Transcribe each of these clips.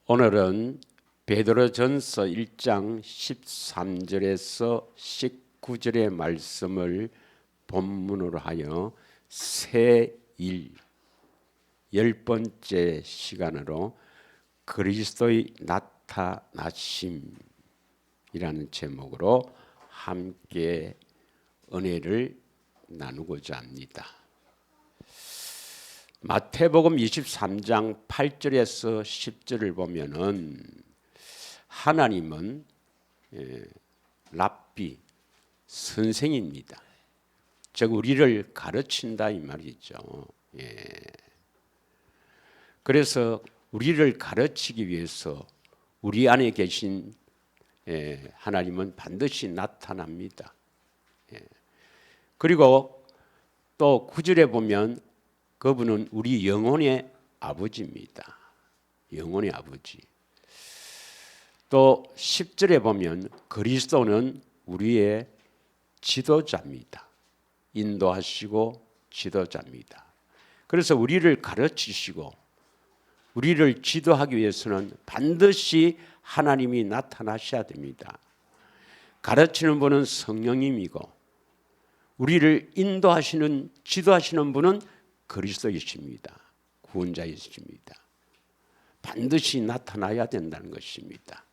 오늘은 베드로전서 1장 13절에서 19절의 말씀을 본문으로 하여 새일 10번째 시간으로 그리스도의 나타나심이라는 제목으로 함께 은혜를 나누고자 합니다. 마태복음 23장 8절에서 10절을 보면은 하나님은 랍비 선생입니다. 즉 우리를 가르친다 이 말이죠. 그래서 우리를 가르치기 위해서 우리 안에 계신 하나님은 반드시 나타납니다. 그리고 또 9절에 보면 그분은 우리 영혼의 아버지입니다. 영혼의 아버지. 또 10절에 보면 그리스도는 우리의 지도자입니다. 인도하시고 지도자입니다. 그래서 우리를 가르치시고 우리를 지도하기 위해서는 반드시 하나님이 나타나셔야 됩니다. 가르치는 분은 성령님이고 우리를 인도하시는 지도하시는 분은 그리스도이십니다. 구원자이십니다. 반드시 나타나야 된다는 것입니다.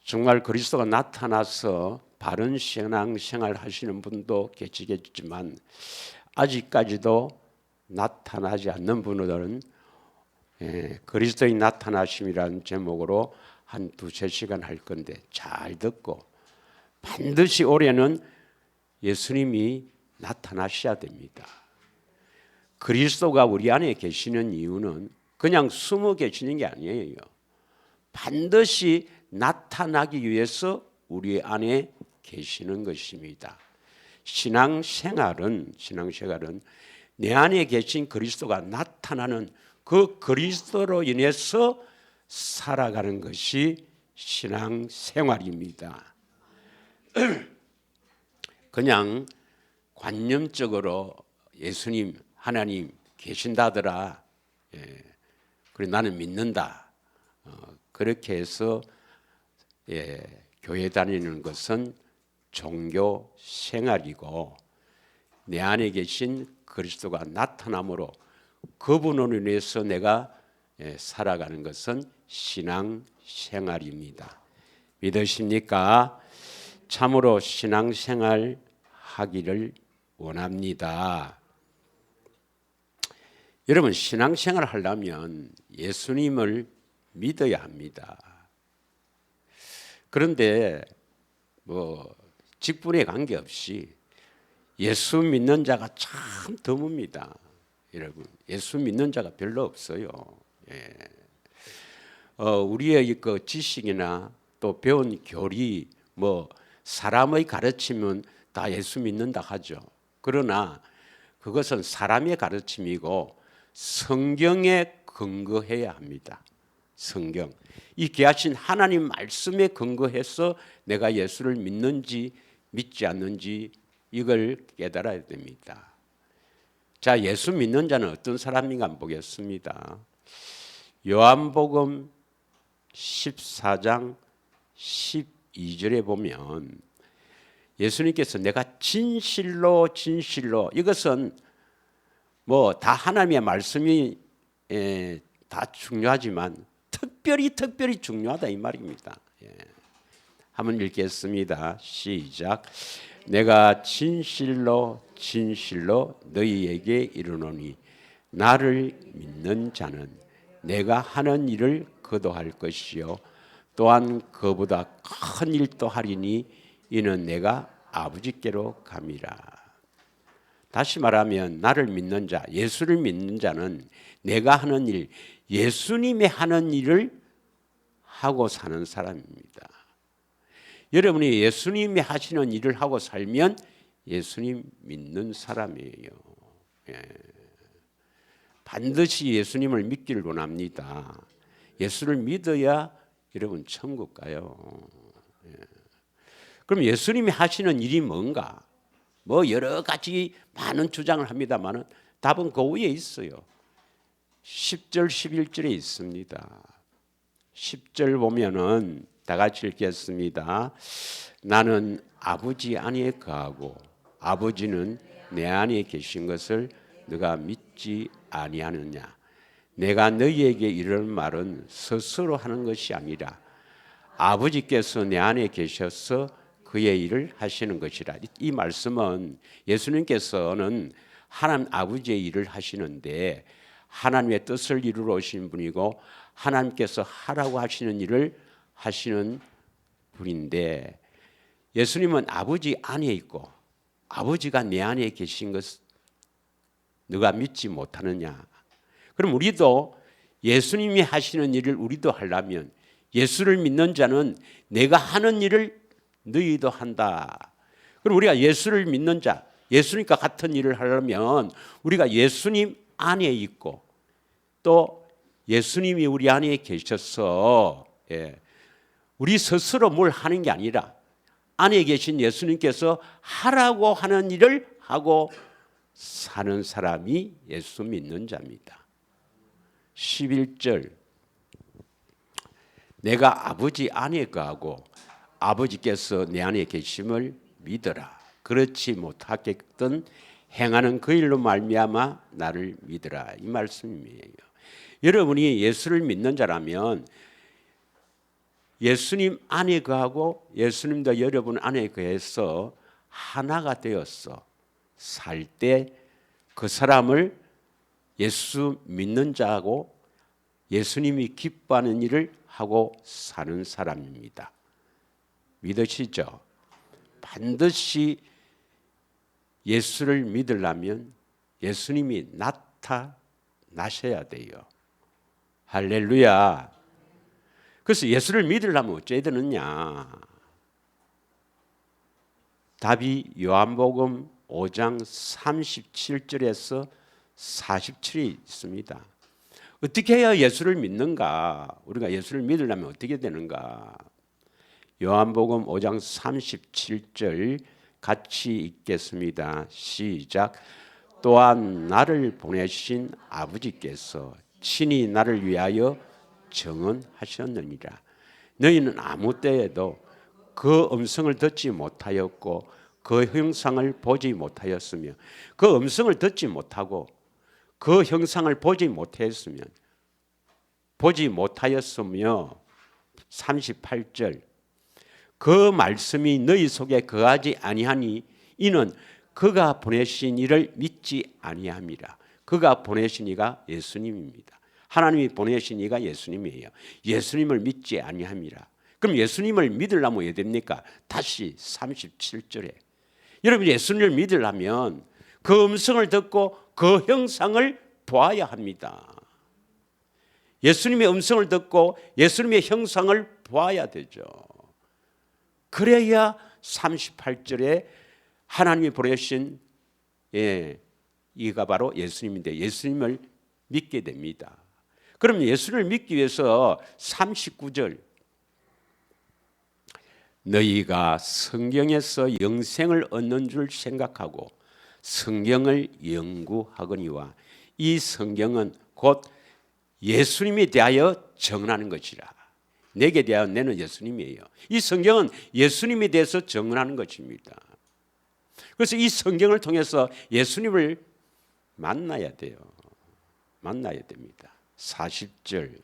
정말 그리스도가 나타나서 바른 신앙생활 하시는 분도 계시겠지만 아직까지도 나타나지 않는 분들은 그리스도의 나타나심이라는 제목으로 한 두세 시간 할 건데 잘 듣고 반드시 올해는 예수님이 나타나셔야 됩니다. 그리스도가 우리 안에 계시는 이유는 그냥 숨어 계시는 게 아니에요. 반드시 나타나기 위해서 우리 안에 계시는 것입니다. 신앙생활은 내 안에 계신 그리스도가 나타나는 그 그리스도로 인해서 살아가는 것이 신앙생활입니다. 그냥 관념적으로 예수님, 하나님 계신다더라. 그래 나는 믿는다. 그렇게 해서 교회 다니는 것은 종교 생활이고 내 안에 계신 그리스도가 나타남으로 그분으로 인해서 내가 살아가는 것은 신앙 생활입니다. 믿으십니까? 참으로 신앙 생활 하기를 원합니다. 여러분 신앙 생활 하려면 예수님을 믿어야 합니다. 그런데 직분에 관계없이 예수 믿는 자가 참 드뭅니다. 여러분 예수 믿는 자가 별로 없어요. 우리의 그 지식이나 또 배운 교리 사람의 가르침은 다 예수 믿는다 하죠. 그러나 그것은 사람의 가르침이고 성경에 근거해야 합니다. 성경. 이 귀하신 하나님 말씀에 근거해서 내가 예수를 믿는지 믿지 않는지 이걸 깨달아야 됩니다. 자, 예수 믿는 자는 어떤 사람인가 한번 보겠습니다. 요한복음 14장 12절에 보면 예수님께서 내가 진실로 이것은 다 하나님의 말씀이 다 중요하지만 특별히 중요하다 이 말입니다. 한번 읽겠습니다. 시작. 내가 진실로 너희에게 이르노니 나를 믿는 자는 내가 하는 일을 그도 할 것이요 또한 그보다 큰 일도 하리니 이는 내가 아버지께로 감이라. 다시 말하면 나를 믿는 자, 예수를 믿는 자는 내가 하는 일, 예수님이 하는 일을 하고 사는 사람입니다. 여러분이 예수님이 하시는 일을 하고 살면 예수님 믿는 사람이에요. 반드시 예수님을 믿기를 원합니다. 예수를 믿어야 여러분 천국 가요. 그럼 예수님이 하시는 일이 뭔가? 여러 가지 많은 주장을 합니다만은 답은 그 위에 있어요. 10절 11절에 있습니다. 10절 보면은 다 같이 읽겠습니다. 나는 아버지 안에 거하고 아버지는 내 안에 계신 것을 너가 믿지 아니하느냐. 내가 너희에게 이르는 말은 스스로 하는 것이 아니라 아버지께서 내 안에 계셔서 그의 일을 하시는 것이라. 이 말씀은 예수님께서는 하나님 아버지의 일을 하시는데 하나님의 뜻을 이루러 오신 분이고 하나님께서 하라고 하시는 일을 하시는 분인데, 예수님은 아버지 안에 있고 아버지가 내 안에 계신 것 너가 믿지 못하느냐. 그럼 우리도 예수님이 하시는 일을 우리도 하려면 예수를 믿는 자는 내가 하는 일을 너희도 한다. 그럼 우리가 예수를 믿는 자, 예수님과 같은 일을 하려면 우리가 예수님 안에 있고 또 예수님이 우리 안에 계셔서 우리 스스로 뭘 하는 게 아니라 안에 계신 예수님께서 하라고 하는 일을 하고 사는 사람이 예수 믿는 자입니다. 11절 내가 아버지 안에 거하고 아버지께서 내 안에 계심을 믿어라. 그렇지 못하겠든 행하는 그 일로 말미암아 나를 믿어라. 이 말씀이에요. 여러분이 예수를 믿는 자라면 예수님 안에 거하고 예수님도 여러분 안에 거해서 하나가 되어서 살 때 그 사람을 예수 믿는 자하고 예수님이 기뻐하는 일을 하고 사는 사람입니다. 믿으시죠? 반드시 예수를 믿으려면 예수님이 나타나셔야 돼요. 할렐루야. 그래서 예수를 믿으려면 어째야 되느냐? 답이 요한복음 5장 37절에서 47이 있습니다. 어떻게 해야 예수를 믿는가? 우리가 예수를 믿으려면 어떻게 되는가? 요한복음 5장 37절 같이 읽겠습니다. 시작. 또한 나를 보내신 아버지께서 친히 나를 위하여 증언하셨느니라. 너희는 아무 때에도 그 음성을 듣지 못하였고 그 형상을 보지 못하였으며, 그 음성을 듣지 못하고 그 형상을 보지 못하였으며 38절 그 말씀이 너희 속에 거하지 아니하니 이는 그가 보내신 이를 믿지 아니함이라. 그가 보내신 이가 예수님입니다. 하나님이 보내신 이가 예수님이에요. 예수님을 믿지 아니함이라. 그럼 예수님을 믿으려면 어떻게 됩니까? 다시 37절에 여러분 예수님을 믿으려면 그 음성을 듣고 그 형상을 보아야 합니다. 예수님의 음성을 듣고 예수님의 형상을 보아야 되죠. 그래야 38절에 하나님이 보내신 이가 바로 예수님인데 예수님을 믿게 됩니다. 그럼 예수를 믿기 위해서 39절 너희가 성경에서 영생을 얻는 줄 생각하고 성경을 연구하거니와 이 성경은 곧 예수님에 대하여 증언하는 것이라. 내게 대하여 내는 예수님이에요. 이 성경은 예수님에 대해서 증언하는 것입니다. 그래서 이 성경을 통해서 예수님을 만나야 돼요. 만나야 됩니다. 40절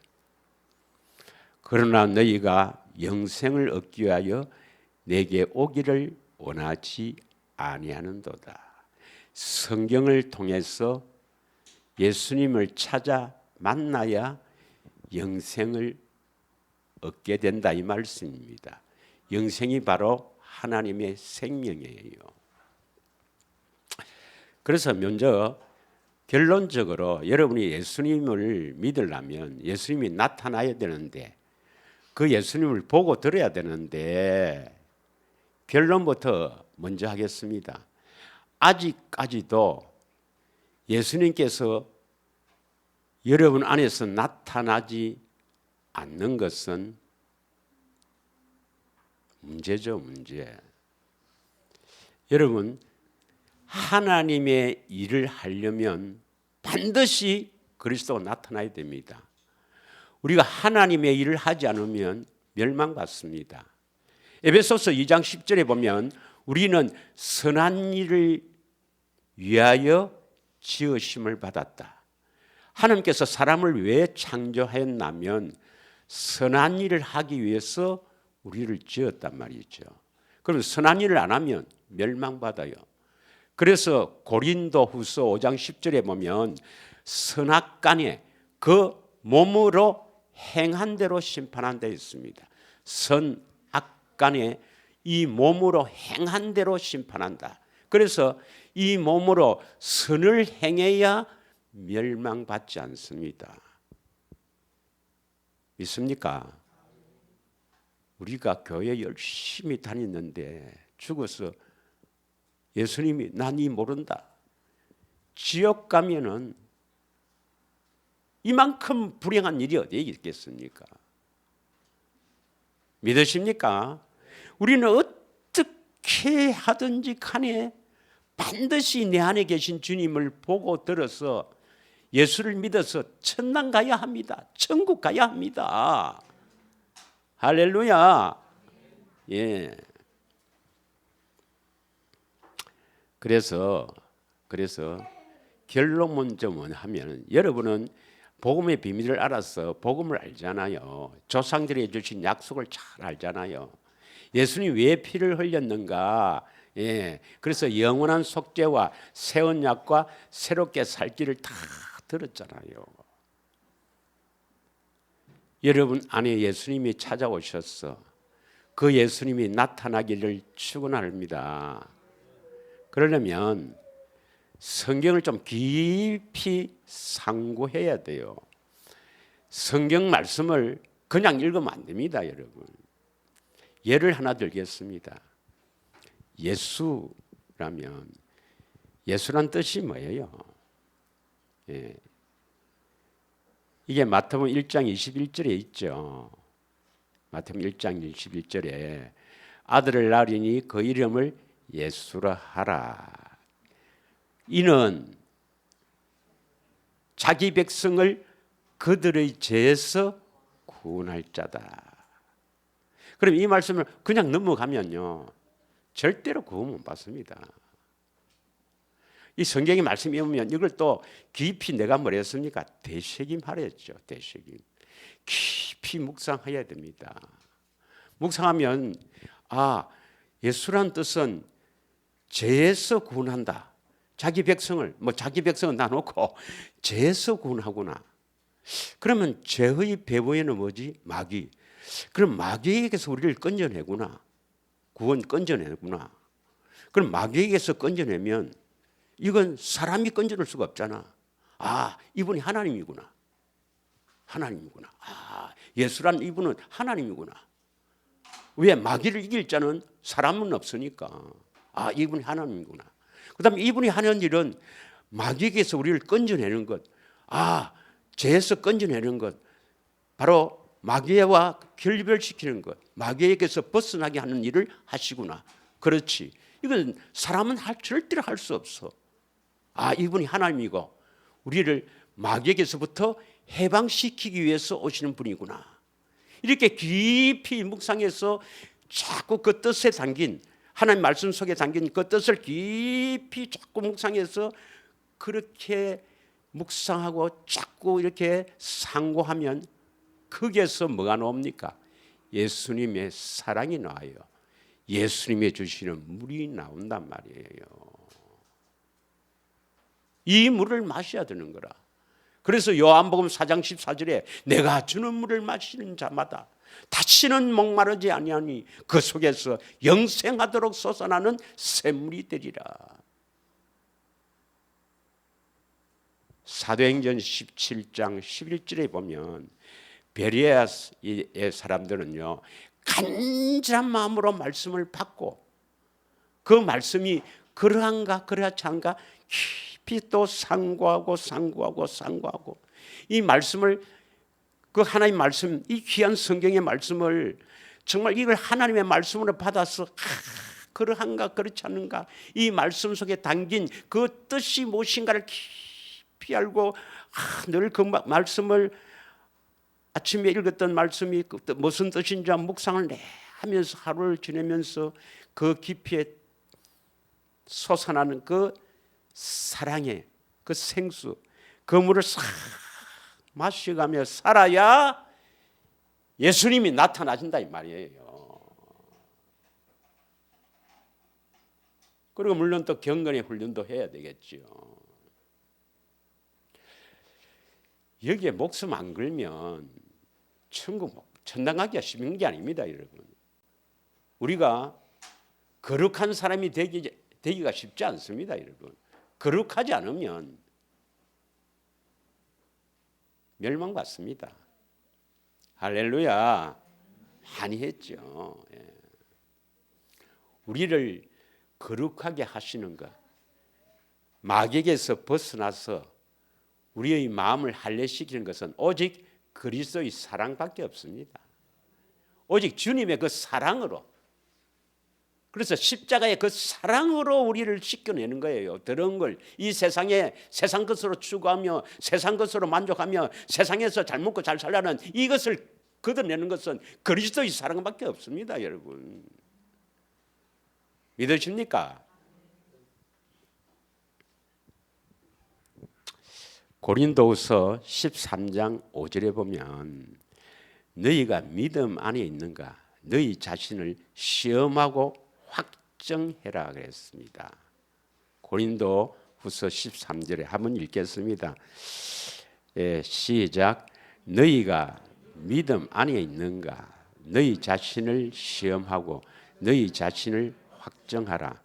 그러나 너희가 영생을 얻기 위하여 내게 오기를 원하지 아니하는도다. 성경을 통해서 예수님을 찾아 만나야 영생을 얻게 된다 이 말씀입니다. 영생이 바로 하나님의 생명이에요. 그래서 먼저 결론적으로 여러분이 예수님을 믿으려면 예수님이 나타나야 되는데 그 예수님을 보고 들어야 되는데 결론부터 먼저 하겠습니다. 아직까지도 예수님께서 여러분 안에서 나타나지 않는 것은 문제죠, 문제. 여러분 하나님의 일을 하려면 반드시 그리스도가 나타나야 됩니다. 우리가 하나님의 일을 하지 않으면 멸망받습니다. 에베소서 2장 10절에 보면 우리는 선한 일을 위하여 지으심을 받았다. 하나님께서 사람을 왜 창조했냐면 선한 일을 하기 위해서 우리를 지었단 말이죠. 그럼 선한 일을 안 하면 멸망받아요. 그래서 고린도후서 5장 10절에 보면 선악간에 그 몸으로 행한 대로 심판한 데 있습니다. 선악간에 이 몸으로 행한 대로 심판한다. 그래서 이 몸으로 선을 행해야 멸망받지 않습니다. 믿습니까? 우리가 교회 열심히 다녔는데 죽어서 예수님이 난 이 모른다. 지옥 가면은 이만큼 불행한 일이 어디에 있겠습니까? 믿으십니까? 우리는 어떻게 하든지 간에 반드시 내 안에 계신 주님을 보고 들어서 예수를 믿어서 천당 가야 합니다. 천국 가야 합니다. 할렐루야. 예. 그래서 결론은 좀 하면 여러분은 복음의 비밀을 알아서 복음을 알잖아요. 조상들이 주신 약속을 잘 알잖아요. 예수님이 왜 피를 흘렸는가? 예. 그래서 영원한 속죄와 새 언약과 새롭게 살 길을 다 들었잖아요. 여러분 안에 예수님이 찾아오셔서 그 예수님이 나타나기를 축원합니다. 그러려면 성경을 좀 깊이 상고해야 돼요. 성경 말씀을 그냥 읽으면 안 됩니다, 여러분. 예를 하나 들겠습니다. 예수라면 예수란 뜻이 뭐예요? 예. 이게 마태복음 1장 21절에 있죠. 마태복음 1장 21절에 아들을 낳으리니 그 이름을 예수라 하라. 이는 자기 백성을 그들의 죄에서 구원할 자다. 그럼 이 말씀을 그냥 넘어가면요, 절대로 구원 못 받습니다. 이 성경의 말씀이 오면 이걸 또 깊이 내가 뭐랬습니까? 되새김하랬죠. 되새김. 깊이 묵상해야 됩니다. 묵상하면 예수란 뜻은 죄에서 구원한다. 자기 백성은 놔놓고 죄에서 구원하구나. 그러면 죄의 배후에는 뭐지? 마귀. 그럼 마귀에게서 우리를 건져내구나. 구원 건져내구나. 그럼 마귀에게서 건져내면 이건 사람이 건져낼 수가 없잖아. 이분이 하나님이구나. 하나님이구나. 예수란 이분은 하나님이구나. 왜? 마귀를 이길 자는 사람은 없으니까. 이분이 하나님이구나. 그 다음에 이분이 하는 일은 마귀에게서 우리를 건져내는 것. 죄에서 건져내는 것. 바로 마귀와 결별시키는 것. 마귀에게서 벗어나게 하는 일을 하시구나. 그렇지. 이건 사람은 절대로 할 수 없어. 이분이 하나님이고 우리를 마귀에게서부터 해방시키기 위해서 오시는 분이구나. 이렇게 깊이 묵상해서 자꾸 그 뜻에 담긴 하나님 말씀 속에 담긴 그 뜻을 깊이 자꾸 묵상해서 그렇게 묵상하고 자꾸 이렇게 상고하면 거기에서 뭐가 나옵니까? 예수님의 사랑이 나와요. 예수님이 주시는 물이 나온단 말이에요. 이 물을 마셔야 되는 거라. 그래서 요한복음 4장 14절에 내가 주는 물을 마시는 자마다 다시는 목마르지 아니하니 그 속에서 영생하도록 솟아나는 샘물이 되리라. 사도행전 17장 11절에 보면 베레아의 사람들은요, 간절한 마음으로 말씀을 받고 그 말씀이 그러한가 그렇지 않가 깊이 또 상고하고 이 말씀을, 그 하나님 말씀, 이 귀한 성경의 말씀을 정말 이걸 하나님의 말씀으로 받아서 그러한가 그렇지 않은가 이 말씀 속에 담긴 그 뜻이 무엇인가를 깊이 알고 늘 그 말씀을 아침에 읽었던 말씀이 무슨 뜻인지 묵상을 하면서 하루를 지내면서 그 깊이에 솟아나는 그 사랑의 그 생수, 그 물을 싹 마셔가며 살아야 예수님이 나타나신다 이 말이에요. 그리고 물론 또 경건의 훈련도 해야 되겠죠. 여기에 목숨 안 걸면 천국 천당 가기가 쉬운 게 아닙니다, 여러분. 우리가 거룩한 사람이 되기가 쉽지 않습니다, 여러분. 거룩하지 않으면 멸망받습니다. 할렐루야. 많이 했죠. 예. 우리를 거룩하게 하시는 것, 마귀에게서 벗어나서 우리의 마음을 할례시키는 것은 오직 그리스도의 사랑밖에 없습니다. 오직 주님의 그 사랑으로, 그래서 십자가의 그 사랑으로 우리를 씻겨내는 거예요. 더러운 걸 이 세상에 세상 것으로 추구하며 세상 것으로 만족하며 세상에서 잘 먹고 잘 살라는 이것을 걷어내는 것은 그리스도의 사랑밖에 없습니다, 여러분. 믿으십니까? 고린도후서 13장 5절에 보면 너희가 믿음 안에 있는가 너희 자신을 시험하고 확정해라 그랬습니다. 고린도후서 13절에 한번 읽겠습니다. 시작. 너희가 믿음 안에 있는가 너희 자신을 시험하고 너희 자신을 확정하라.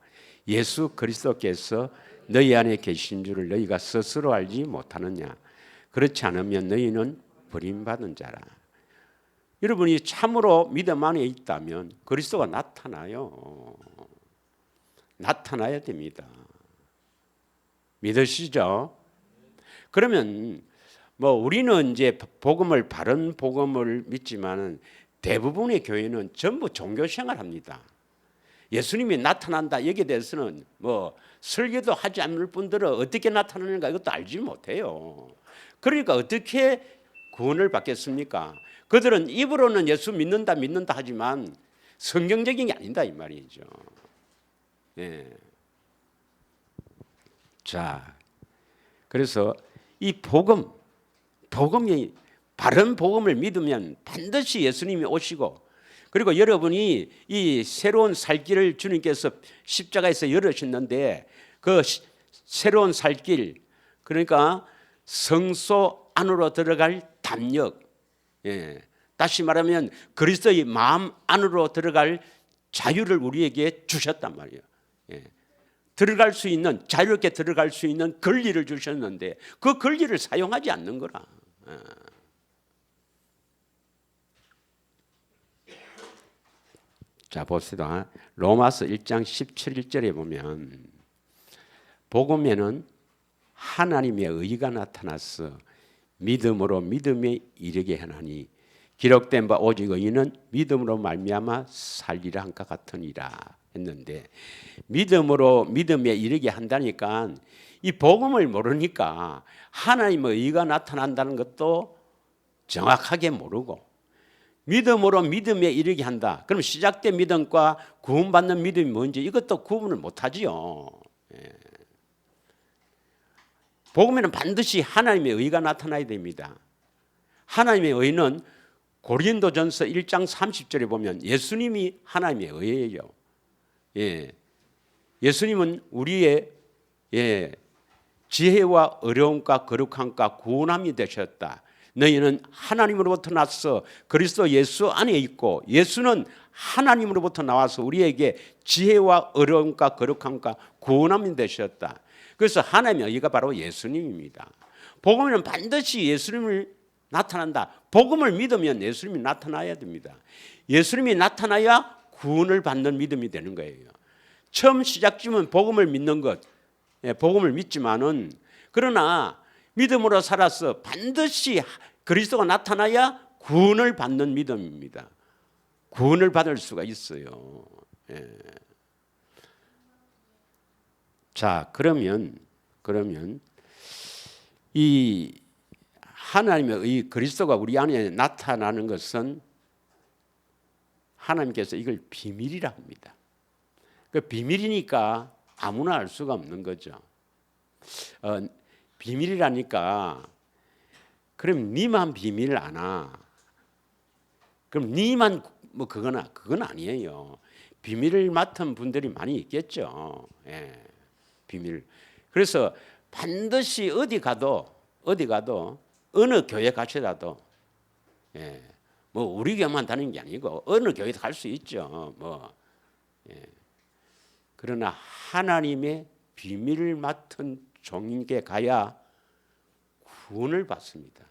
예수 그리스도께서 너희 안에 계신 줄을 너희가 스스로 알지 못하느냐. 그렇지 않으면 너희는 버림받은 자라. 여러분이 참으로 믿음 안에 있다면 그리스도가 나타나요. 나타나야 됩니다. 믿으시죠? 그러면 우리는 이제 복음을 바른 복음을 믿지만 대부분의 교회는 전부 종교 생활합니다. 예수님이 나타난다 여기에 대해서는 설교도 하지 않을 분들은 어떻게 나타나는가 이것도 알지 못해요. 그러니까 어떻게 구원을 받겠습니까? 그들은 입으로는 예수 믿는다 하지만 성경적인 게 아니다 이 말이죠. 네. 자, 그래서 이 복음이 바른 복음을 믿으면 반드시 예수님이 오시고 그리고 여러분이 이 새로운 살 길을 주님께서 십자가에서 열으셨는데 그 새로운 살 길 그러니까 성소 안으로 들어갈 담력 다시 말하면 그리스도의 마음 안으로 들어갈 자유를 우리에게 주셨단 말이에요. 들어갈 수 있는 자유롭게 들어갈 수 있는 권리를 주셨는데 그 권리를 사용하지 않는 거라. 자 봅시다. 로마서 1장 17절에 보면 복음에는 하나님의 의가 나타나서 믿음으로 믿음에 이르게 하나니 기록된 바 오직 의인은 믿음으로 말미암아 살리라 한것 같으니라 했는데 믿음으로 믿음에 이르게 한다니까 이 복음을 모르니까 하나님의 의가 나타난다는 것도 정확하게 모르고 믿음으로 믿음에 이르게 한다. 그럼 시작된 믿음과 구원받는 믿음이 뭔지 이것도 구분을 못하지요. 복음에는 반드시 하나님의 의가 나타나야 됩니다. 하나님의 의는 고린도전서 1장 30절에 보면 예수님이 하나님의 의예요. 예수님은 우리의 지혜와 어려움과 거룩함과 구원함이 되셨다. 너희는 하나님으로부터 나서 그리스도 예수 안에 있고 예수는 하나님으로부터 나와서 우리에게 지혜와 어려움과 거룩함과 구원함이 되셨다. 그래서 하나님의 의가 바로 예수님입니다. 복음에는 반드시 예수님을 나타난다. 복음을 믿으면 예수님이 나타나야 됩니다. 예수님이 나타나야 구원을 받는 믿음이 되는 거예요. 처음 시작점은 복음을 믿는 것, 복음을 믿지만은 그러나 믿음으로 살아서 반드시 그리스도가 나타나야 구원을 받는 믿음입니다. 구원을 받을 수가 있어요. 자, 그러면 이 하나님의 이 그리스도가 우리 안에 나타나는 것은 하나님께서 이걸 비밀이라 합니다. 그 비밀이니까 아무나 알 수가 없는 거죠. 비밀이라니까 그럼 니만 비밀을 아나? 그럼 니만 뭐 그건 아니에요. 비밀을 맡은 분들이 많이 있겠죠. 예, 비밀. 그래서 반드시 어디 가도 어느 교회 가시라도 예, 뭐 우리 교회만 다니는 게 아니고 어느 교회도 갈 수 있죠. 뭐 예. 그러나 하나님의 비밀을 맡은 종에게 가야 구원을 받습니다.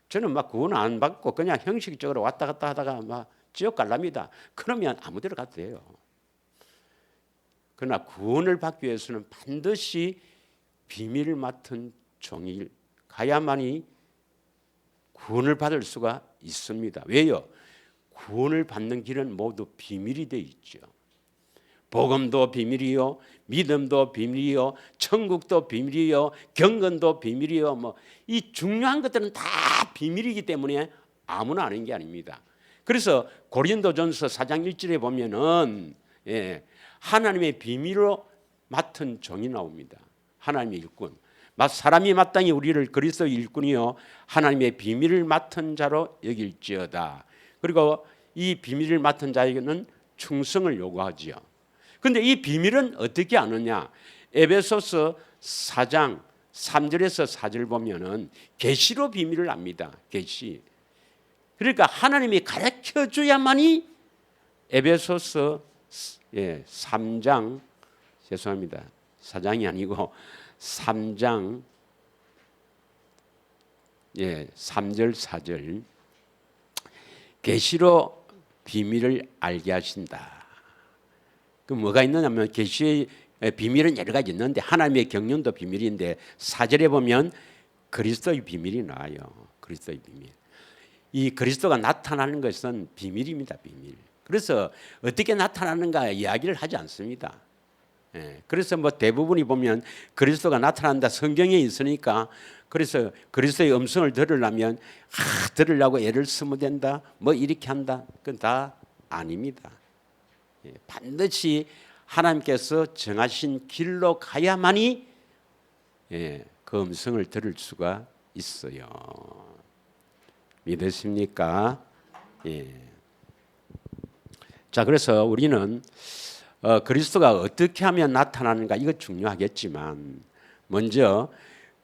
저는 막 구원 안 받고 그냥 형식적으로 왔다 갔다 하다가 막 지옥 갈랍니다. 그러면 아무 데로 가도 돼요. 그러나 구원을 받기 위해서는 반드시 비밀을 맡은 종이 가야만이 구원을 받을 수가 있습니다. 왜요? 구원을 받는 길은 모두 비밀이 되어 있죠. 복음도 비밀이요, 믿음도 비밀이요, 천국도 비밀이요, 경건도 비밀이요. 뭐 이 중요한 것들은 다 비밀이기 때문에 아무나 아는 게 아닙니다. 그래서 고린도전서 4장 1절에 보면은 하나님의 비밀로 맡은 종이 나옵니다. 하나님의 일꾼. 사람이 마땅히 우리를 그리스도의 일꾼이요 하나님의 비밀을 맡은 자로 여길지어다. 그리고 이 비밀을 맡은 자에게는 충성을 요구하지요. 그런데 이 비밀은 어떻게 아느냐? 에베소서 4장 3절에서 4절 보면은 계시로 비밀을 압니다. 계시. 그러니까 하나님이 가르쳐 줘야만이 에베소서 3장 죄송합니다. 4장이 아니고 3장 3절 4절 계시로 비밀을 알게 하신다. 그 뭐가 있느냐면 계시의 비밀은 여러 가지 있는데 하나님의 경륜도 비밀인데 4절에 보면 그리스도의 비밀이 나와요. 그리스도의 비밀. 이 그리스도가 나타나는 것은 비밀입니다. 비밀. 그래서 어떻게 나타나는가 이야기를 하지 않습니다. 그래서 뭐 대부분이 보면 그리스도가 나타난다 성경에 있으니까 그래서 그리스도의 음성을 들으려면 들으려고 애를 쓰면 된다 뭐 이렇게 한다. 그건 다 아닙니다. 반드시 하나님께서 정하신 길로 가야만이 그 음성을 들을 수가 있어요. 믿으십니까? 자, 그래서 우리는 그리스도가 어떻게 하면 나타나는가 이거 중요하겠지만 먼저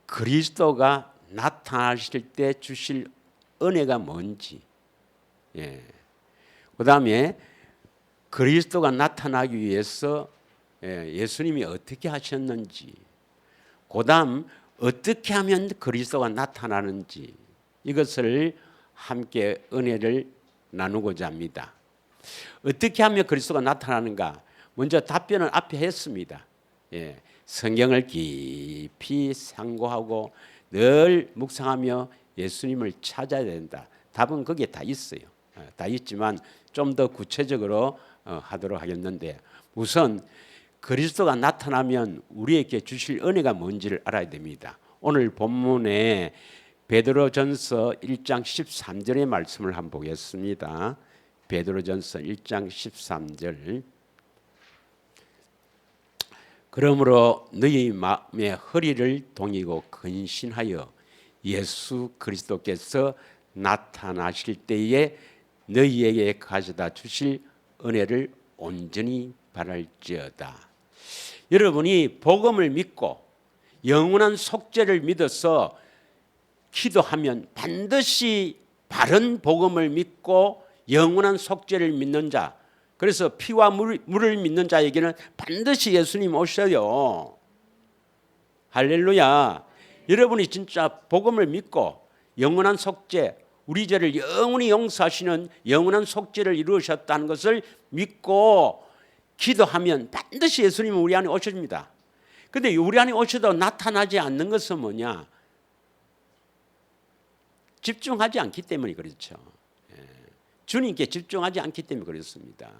그리스도가 나타나실 때 주실 은혜가 뭔지 그 다음에 그리스도가 나타나기 위해서 예수님이 어떻게 하셨는지 그 다음 어떻게 하면 그리스도가 나타나는지 이것을 함께 은혜를 나누고자 합니다. 어떻게 하면 그리스도가 나타나는가? 먼저 답변을 앞에 했습니다. 성경을 깊이 상고하고 늘 묵상하며 예수님을 찾아야 된다. 답은 거기에 다 있어요. 다 있지만 좀 더 구체적으로 하도록 하겠는데 우선 그리스도가 나타나면 우리에게 주실 은혜가 뭔지를 알아야 됩니다. 오늘 본문에 베드로전서 1장 13절의 말씀을 한번 보겠습니다. 베드로전서 1장 13절 그러므로 너희 마음의 허리를 동이고 근신하여 예수 그리스도께서 나타나실 때에 너희에게 가져다 주실 은혜를 온전히 바랄지어다. 여러분이 복음을 믿고 영원한 속죄를 믿어서 기도하면 반드시 바른 복음을 믿고 영원한 속죄를 믿는 자 그래서 피와 물을 믿는 자에게는 반드시 예수님 오셔요. 할렐루야. 여러분이 진짜 복음을 믿고 영원한 속죄 우리 죄를 영원히 용서하시는 영원한 속죄를 이루셨다는 것을 믿고 기도하면 반드시 예수님은 우리 안에 오십니다. 그런데 우리 안에 오셔도 나타나지 않는 것은 뭐냐? 집중하지 않기 때문에 그렇죠. 주님께 집중하지 않기 때문에 그렇습니다.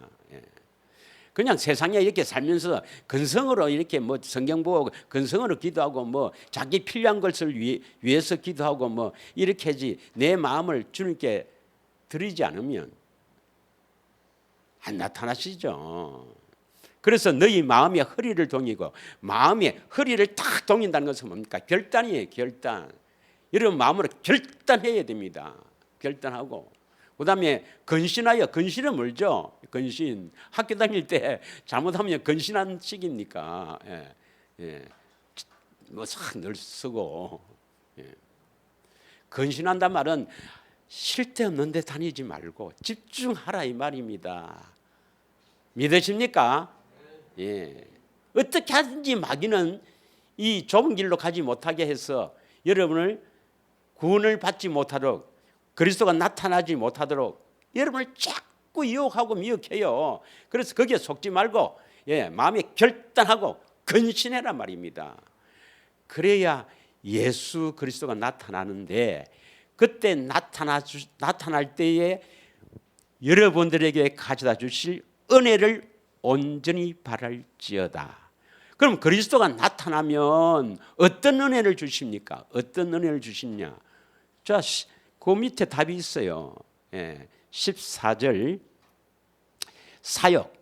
그냥 세상에 이렇게 살면서 근성으로 이렇게 뭐 성경 보고 근성으로 기도하고 뭐 자기 필요한 것을 위해서 기도하고 뭐 이렇게 하지, 내 마음을 주님께 드리지 않으면 안 나타나시죠. 그래서 너희 마음의 허리를 동이고, 마음의 허리를 탁 동인다는 것은 뭡니까? 결단이에요. 결단. 이런 마음으로 결단해야 됩니다. 결단하고, 그 다음에 근신하여, 근신은 뭘죠? 근신. 학교 다닐 때 잘못하면 근신한 시기입니까? 예, 예. 뭐싹 늘 쓰고. 예. 근신한단 말은 쓸데없는 데 다니지 말고 집중하라 이 말입니다. 믿으십니까? 예. 어떻게 하든지 마귀는 이 좁은 길로 가지 못하게 해서 여러분을 구원을 받지 못하도록, 그리스도가 나타나지 못하도록 여러분을 자꾸 유혹하고 미혹해요. 그래서 거기에 속지 말고, 예, 마음에 결단하고 근신해란 말입니다. 그래야 예수 그리스도가 나타나는데, 그때 나타날 때에 여러분들에게 가져다 주실 은혜를 온전히 바랄지어다. 그럼 그리스도가 나타나면 어떤 은혜를 주십니까? 어떤 은혜를 주시냐? 자, 그 밑에 답이 있어요. 예, 14절 사역.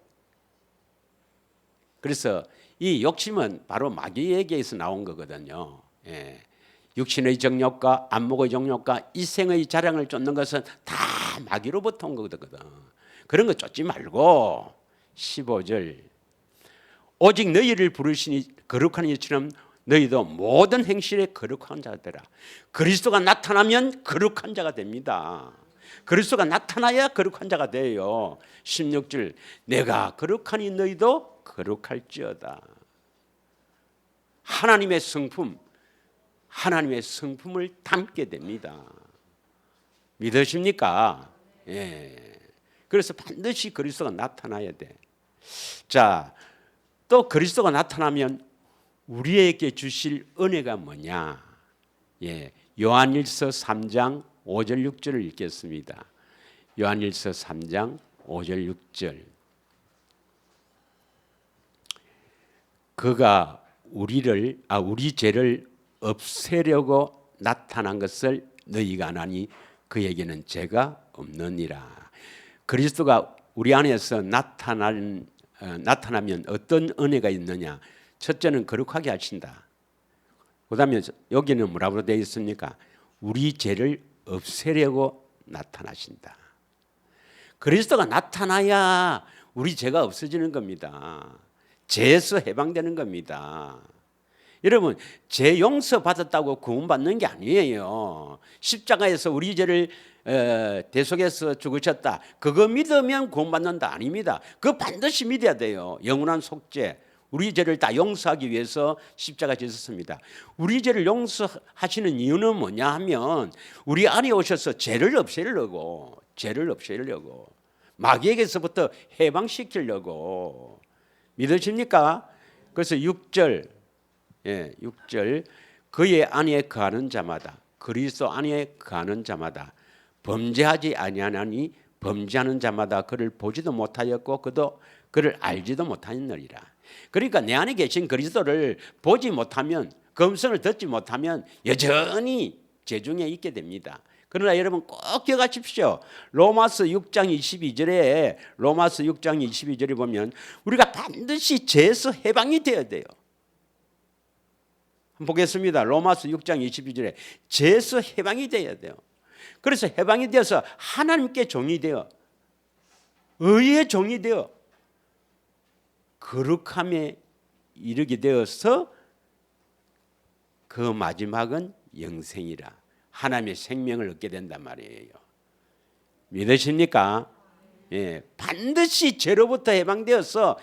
그래서 이 욕심은 바로 마귀에게서 나온 거거든요. 예. 육신의 정욕과 안목의 정욕과 이생의 자랑을 쫓는 것은 다 마귀로부터 온 거거든. 그런 거 쫓지 말고 15절 오직 너희를 부르시니 거룩한 이처럼 너희도 모든 행실에 거룩한 자가 되라. 그리스도가 나타나면 거룩한 자가 됩니다. 그리스도가 나타나야 거룩한 자가 돼요. 16절 내가 거룩하니 너희도 거룩할지어다. 하나님의 성품, 하나님의 성품을 담게 됩니다. 믿으십니까? 예. 그래서 반드시 그리스도가 나타나야 돼. 자, 또 그리스도가 나타나면 우리에게 주실 은혜가 뭐냐? 예, 요한일서 3장 5절 6절을 읽겠습니다. 요한일서 3장 5절 6절. 그가 우리 죄를 없애려고 나타난 것을 너희가 아나니 그에게는 죄가 없느니라. 그리스도가 우리 안에서 나타나면 어떤 은혜가 있느냐? 첫째는 거룩하게 하신다. 그 다음에 여기는 뭐라고 되어 있습니까? 우리 죄를 없애려고 나타나신다. 그리스도가 나타나야 우리 죄가 없어지는 겁니다. 죄에서 해방되는 겁니다. 여러분, 죄 용서 받았다고 구원받는 게 아니에요. 십자가에서 우리 죄를 대속해서 죽으셨다, 그거 믿으면 구원받는다 아닙니다. 그거 반드시 믿어야 돼요. 영원한 속죄, 우리 죄를 다 용서하기 위해서 십자가 지셨습니다. 우리 죄를 용서하시는 이유는 뭐냐 하면 우리 안에 오셔서 죄를 없애려고, 마귀에게서부터 해방시키려고. 믿으십니까? 그래서 6절, 예, 6절 그의 안에 거하는 자마다, 그리스도 안에 거하는 자마다 범죄하지 아니하나니 범죄하는 자마다 그를 보지도 못하였고 그도 그를 알지도 못하였느니라. 그러니까 내 안에 계신 그리스도를 보지 못하면, 그 음성을 듣지 못하면 여전히 죄 중에 있게 됩니다. 그러나 여러분 꼭 기억하십시오. 로마서 6장 22절에 보면 우리가 반드시 죄에서 해방이 되어야 돼요. 한번 보겠습니다. 로마서 6장 22절에 죄에서 해방이 되어야 돼요. 그래서 해방이 되어서 하나님께 종이 되어, 의의 종이 되어 거룩함에 이르게 되어서 그 마지막은 영생이라, 하나님의 생명을 얻게 된단 말이에요. 믿으십니까? 예, 반드시 죄로부터 해방되어서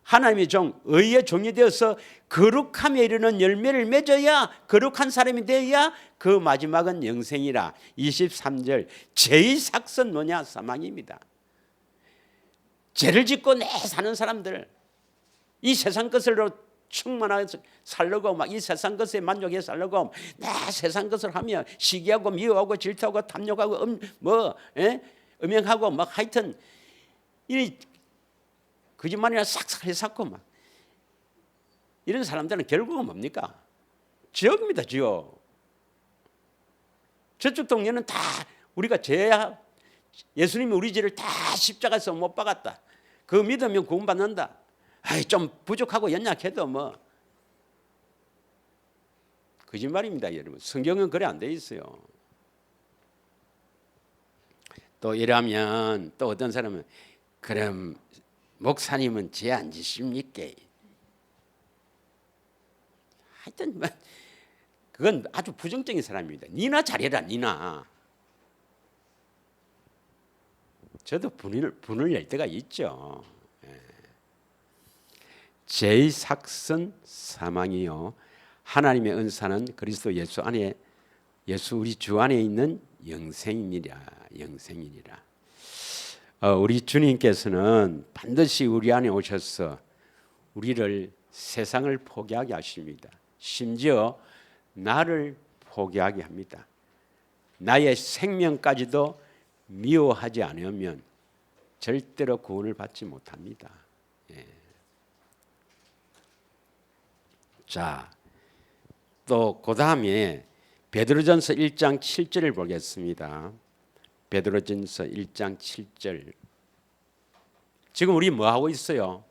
하나님의 종, 의의 종이 되어서 거룩함에 이르는 열매를 맺어야, 거룩한 사람이 되어야 그 마지막은 영생이라. 23절 죄의 삭은 뭐냐? 사망입니다. 죄를 짓고 내 사는 사람들, 이 세상 것으로 충만하게 살려고, 막 이 세상 것에 만족해 살려고 내 세상 것을 하며 시기하고 미워하고 질투하고 탐욕하고 음행하고 막 하여튼 이 거짓말이나 싹싹 해삭고 막 이런 사람들은 결국은 뭡니까? 지옥입니다. 지옥. 저쪽 동네는 다 우리가 죄야 예수님이 우리 죄를 다 십자가에서 못 박았다. 그 믿으면 구원받는다. 아이, 좀 부족하고 연약해도 뭐 거짓말입니다, 여러분. 성경은 그래 안 돼 있어요. 또 이러면 또 어떤 사람은 그럼 목사님은 죄 안 지십니까? 하여튼 뭐 그건 아주 부정적인 사람입니다. 니나 잘해라, 니나. 저도 분을 낼 때가 있죠. 죄의 삭선 사망이요 하나님의 은사는 그리스도 예수 안에 예수 우리 주 안에 있는 영생이니라. 영생이니라. 우리 주님께서는 반드시 우리 안에 오셔서 우리를 세상을 포기하게 하십니다. 심지어 나를 포기하게 합니다. 나의 생명까지도 미워하지 않으면 절대로 구원을 받지 못합니다. 예. 자, 또 그 다음에 베드로전서 1장 7절을 보겠습니다. 베드로전서 1장 7절. 지금 우리 뭐 하고 있어요?